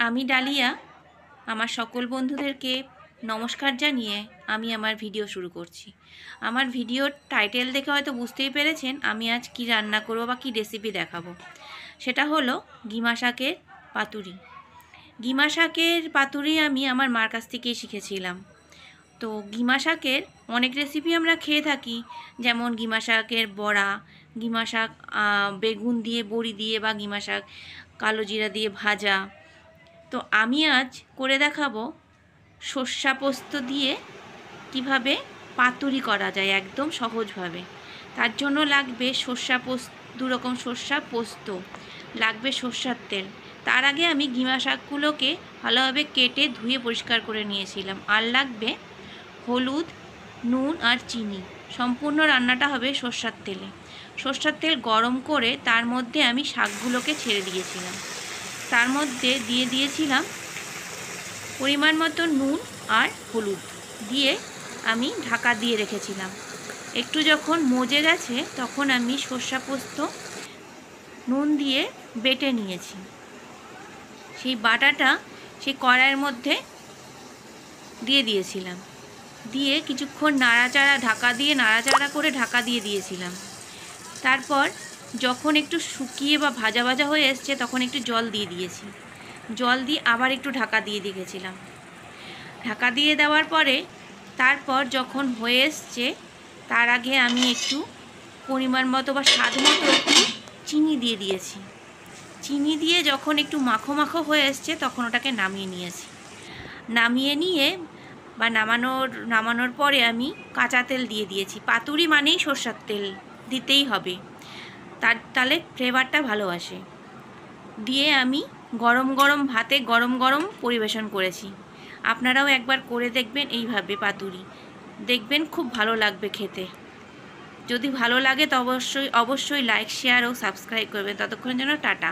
আমি ডালিয়া আমার সকল বন্ধুদেরকে নমস্কার জানিয়ে আমি আমার ভিডিও শুরু করছি। আমার ভিডিওর টাইটেল দেখে হয়তো বুঝতেই পেরেছেন আমি আজ কি রান্না করব বা কি রেসিপি দেখাবো। সেটা হলো গিমা শাকের পাতুরি। গিমা শাকের পাতুরি আমি আমার মার কাছ থেকেই শিখেছিলাম। তো গিমা শাকের অনেক রেসিপি আমরা খেয়ে থাকি, যেমন গিমা শাকের বড়া, গিমা শাক বেগুন দিয়ে বড়ি দিয়ে, বা গিমা শাক কালো জিরা দিয়ে ভাজা। তো আমি আজ করে দেখাবো সর্ষা পোস্ত দিয়ে কিভাবে পাতুরি করা যায় একদম সহজভাবে। তার জন্য লাগবে সর্ষা পোস্ত, দুরকম সর্ষা পোস্ত, লাগবে সর্ষার তেল। তার আগে আমি গিমা শাকগুলোকে ভালোভাবে কেটে ধুয়ে পরিষ্কার করে নিয়েছিলাম। আর লাগবে হলুদ, নুন আর চিনি। সম্পূর্ণ রান্নাটা হবে সর্ষার তেলে। সর্ষার তেল গরম করে তার মধ্যে আমি শাকগুলোকে ছেড়ে দিয়েছিলাম। তার মধ্যে দিয়ে দিয়েছিলাম পরিমাণ মতো নুন আর হলুদ দিয়ে আমি ঢাকা দিয়ে রেখেছিলাম। একটু যখন মজে গেছে তখন আমি সর্ষা পোস্ত নুন দিয়ে বেটে নিয়েছি। সেই বাটাটা সেই কড়াইয়ের মধ্যে দিয়ে দিয়েছিলাম, দিয়ে কিছুক্ষণ নাড়াচাড়া করে ঢাকা দিয়ে দিয়েছিলাম। তারপর যখন একটু শুকিয়ে বা ভাজা ভাজা হয়ে এসছে তখন একটু জল দিয়ে দিয়েছি। জল দিয়ে আবার একটু ঢাকা দিয়ে রেখেছিলাম। ঢাকা দিয়ে দেওয়ার পরে তারপর যখন হয়ে এসছে তার আগে আমি একটু পরিমাণ মতো বা স্বাদ মতো একটু চিনি দিয়ে দিয়েছি। চিনি দিয়ে যখন একটু মাখো মাখো হয়ে এসছে তখন ওটাকে নামিয়ে নিয়েছি। নামিয়ে নিয়ে বা নামানোর পরে আমি কাঁচা তেল দিয়ে দিয়েছি। পাতুরি মানেই সর্ষার তেল দিতেই হবে, তাহলে ফ্লেভারটা ভালো আসে। দিয়ে আমি গরম গরম ভাতে গরম গরম পরিবেশন করেছি। আপনারাও একবার করে দেখবেন এইভাবে পাতুরি, দেখবেন খুব ভালো লাগবে খেতে। যদি ভালো লাগে তো অবশ্যই লাইক, শেয়ার ও সাবস্ক্রাইব করবেন। ততক্ষণের জন্য টাটা।